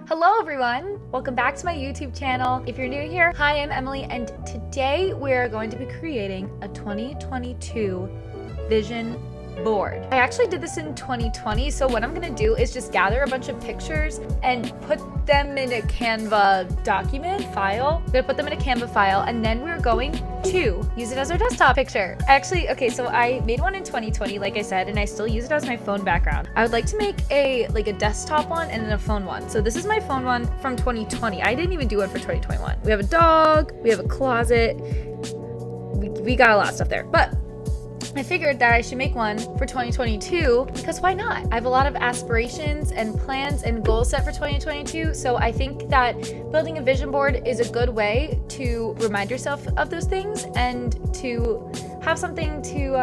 Hello everyone, welcome back to my YouTube channel. If you're new here, hi, I'm Emily, and today we're going to be creating a 2022 vision board. I actually did this in 2020, so what I'm gonna do is just gather a bunch of pictures and put them in a Canva document file. I'm gonna put them in a Canva file, and then we're going to use it as our desktop picture. Actually, okay, so I made one in 2020, like I said, and I still use it as my phone background. I would like to make a desktop one and then a phone one. So this is my phone one from 2020. I didn't even do it for 2021. We have a dog, we have a closet, we got a lot of stuff there, but I figured that I should make one for 2022 because why not? I have a lot of aspirations and plans and goals set for 2022. So I think that building a vision board is a good way to remind yourself of those things and to have something to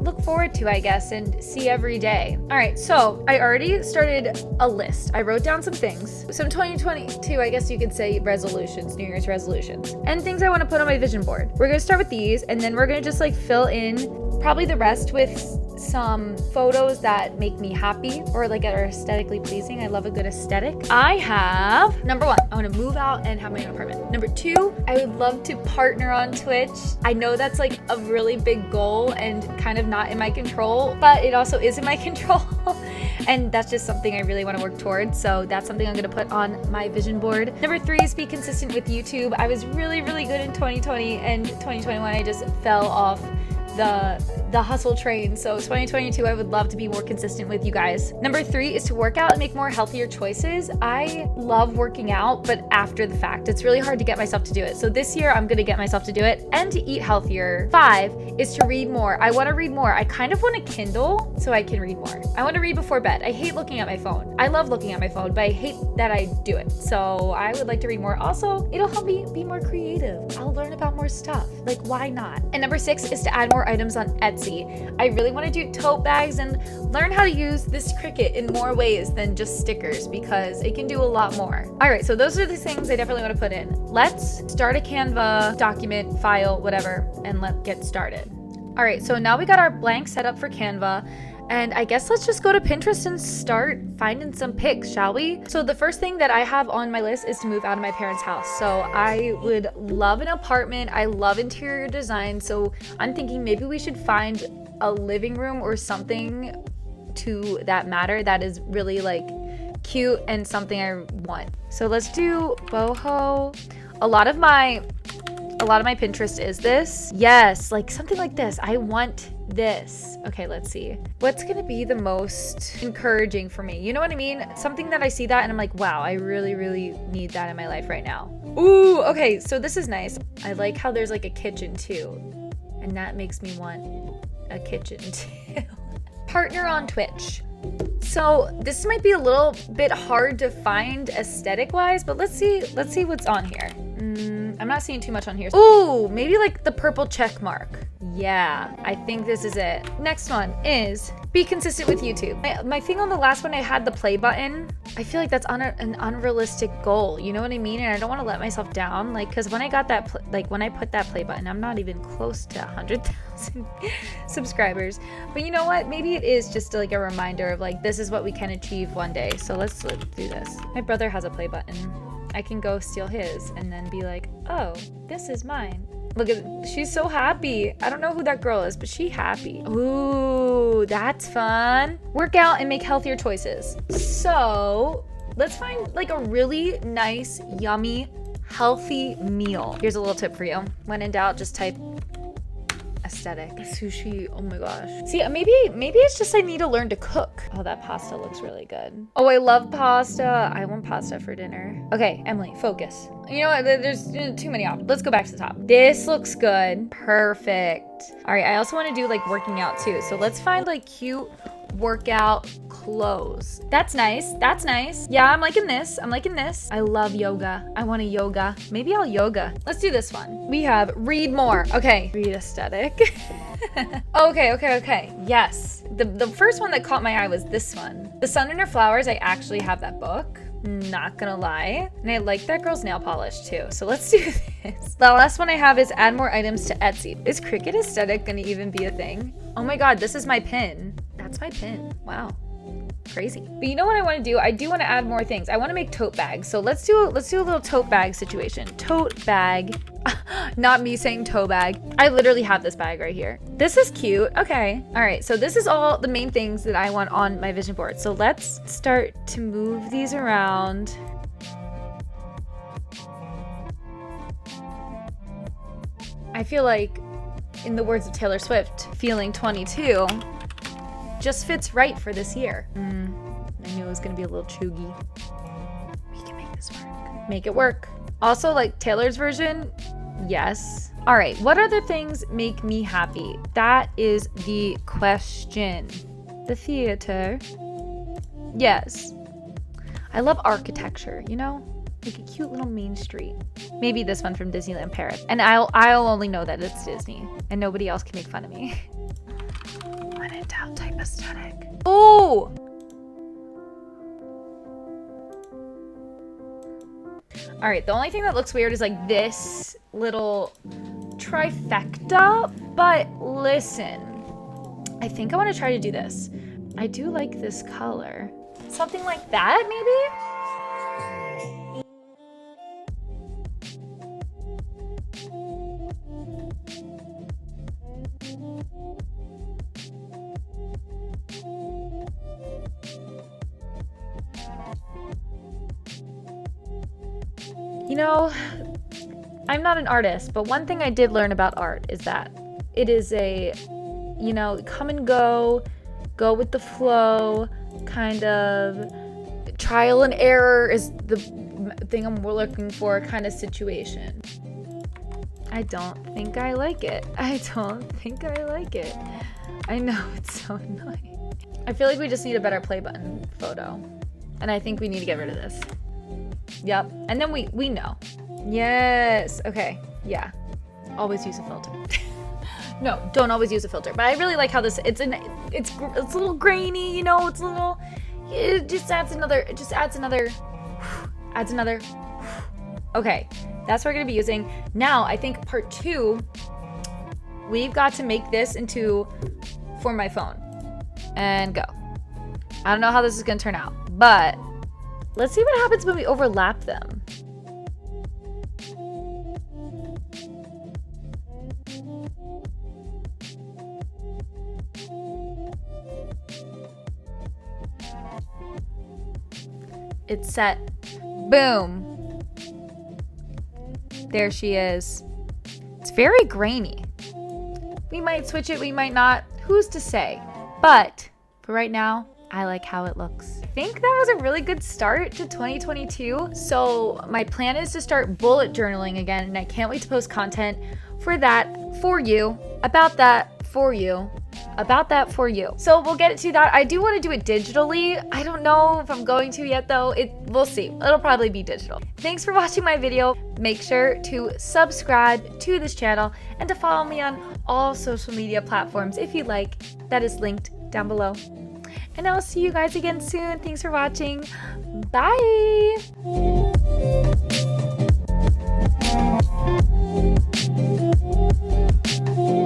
look forward to, I guess, and see every day. All right, so I already started a list. I wrote down some things, some 2022, I guess you could say resolutions, New Year's resolutions, and things I want to put on my vision board. We're gonna start with these, and then we're gonna just like fill in probably the rest with some photos that make me happy or like are aesthetically pleasing. I love a good aesthetic. I have, number one, I want to move out and have my own apartment. Number two, I would love to partner on Twitch. I know that's like a really big goal and kind of not in my control, but it also is in my control. And that's just something I really want to work towards. So that's something I'm going to put on my vision board. Number three is be consistent with YouTube. I was really, really good in 2020 and 2021. I just fell off the hustle train. So 2022, I would love to be more consistent with you guys. Number three is to work out and make more healthier choices. I love working out, but after the fact, it's really hard to get myself to do it. So this year I'm going to get myself to do it and to eat healthier. Five is to read more. I want to read more. I kind of want a Kindle so I can read more. I want to read before bed. I hate looking at my phone. I love looking at my phone, but I hate that I do it. So I would like to read more. Also, it'll help me be more creative. I'll learn about more stuff. Like, why not? And number six is to add more items on Etsy. I really want to do tote bags and learn how to use this Cricut in more ways than just stickers because it can do a lot more. All right, so those are the things I definitely want to put in. Let's start a Canva document, file, whatever, and let's get started. All right, so now we got our blank setup for Canva. And I guess let's just go to Pinterest and start finding some pics, shall we? So the first thing that I have on my list is to move out of my parents' house. So I would love an apartment. I love interior design. So I'm thinking maybe we should find a living room or something to that matter that is really like cute and something I want. So let's do boho. A lot of my Pinterest is this. Yes, like something like this. I want this. Okay, let's see. What's gonna be the most encouraging for me? You know what I mean? Something that I see that and I'm like, wow, I really, really need that in my life right now. Ooh, okay, so this is nice. I like how there's like a kitchen too. And that makes me want a kitchen too. Partner on Twitch. So this might be a little bit hard to find aesthetic wise, but let's see what's on here. I'm not seeing too much on here. Ooh, maybe like the purple check mark. Yeah, I think this is it. Next one is be consistent with YouTube. My thing on the last one, I had the play button. I feel like that's on an unrealistic goal. You know what I mean? And I don't want to let myself down. Like, cause when I got that, when I put that play button, I'm not even close to 100,000 subscribers. But you know what? Maybe it is just like a reminder of like, this is what we can achieve one day. So let's do this. My brother has a play button. I can go steal his and then be like, oh, this is mine. Look at, she's so happy. I don't know who that girl is, but she's happy. Ooh, that's fun. Work out and make healthier choices. So let's find like a really nice, yummy, healthy meal. Here's a little tip for you. When in doubt, just type aesthetic. Sushi, oh my gosh. See, maybe it's just I need to learn to cook. Oh, that pasta looks really good. Oh, I love pasta. I want pasta for dinner. Okay, Emily, focus. You know what, there's too many options. Let's go back to the top. This looks good. Perfect. All right, I also want to do like working out too. So let's find like cute workout clothes. That's nice. That's nice. Yeah, I'm liking this. I love yoga. I want a yoga. Maybe I'll yoga. Let's do this one. We have read more. Okay. Read aesthetic. Okay. Yes. The first one that caught my eye was this one. The Sun and Her Flowers. I actually have that book. not gonna lie. And I like that girl's nail polish too. So let's do this. The last one I have is add more items to Etsy. Is Cricut aesthetic gonna even be a thing? Oh my God, this is my pin. That's my pin. Wow. Crazy. But you know what I want to do? I do want to add more things. I want to make tote bags. So let's do a little tote bag situation. Tote bag. Not me saying toe bag. I literally have this bag right here. This is cute. Okay. All right. So this is all the main things that I want on my vision board. So let's start to move these around. I feel like, in the words of Taylor Swift, feeling 22 just fits right for this year. I knew it was gonna be a little chuggy. We can make this work. Make it work. Also, like Taylor's version, yes. All right, what other things make me happy? That is the question. The theater. Yes. I love architecture, you know? Like a cute little main street. Maybe this one from Disneyland Paris. And I'll only know that it's Disney and nobody else can make fun of me. When in doubt type aesthetic. Oh! All right, the only thing that looks weird is like this little trifecta, but listen, I think I want to try to do this. I do like this color. Something like that, maybe? You know, I'm not an artist, but one thing I did learn about art is that it is a, you know, come and go with the flow, kind of trial and error is the thing I'm looking for kind of situation. I don't think I like it. I don't think I like it. I know, it's so annoying. I feel like we just need a better play button photo. And I think we need to get rid of this. Yep. And then we know. Yes. Okay. Yeah. Always use a filter. No, don't always use a filter. But I really like how this, it's a little grainy, you know, it's a little, it just adds another, okay. That's what we're going to be using. Now, I think part 2, we've got to make this into for my phone and go. I don't know how this is going to turn out, but let's see what happens when we overlap them. It's set. Boom. There she is. It's very grainy. We might switch it, we might not. Who's to say? But for right now, I like how it looks. I think that was a really good start to 2022. So my plan is to start bullet journaling again, and I can't wait to post content for that for you, about that for you, about that for you. So we'll get to that. I do want to do it digitally. I don't know if I'm going to yet though. We'll see. It'll probably be digital. Thanks for watching my video. Make sure to subscribe to this channel and to follow me on all social media platforms if you like. That is linked down below. And I'll see you guys again soon. Thanks for watching. Bye.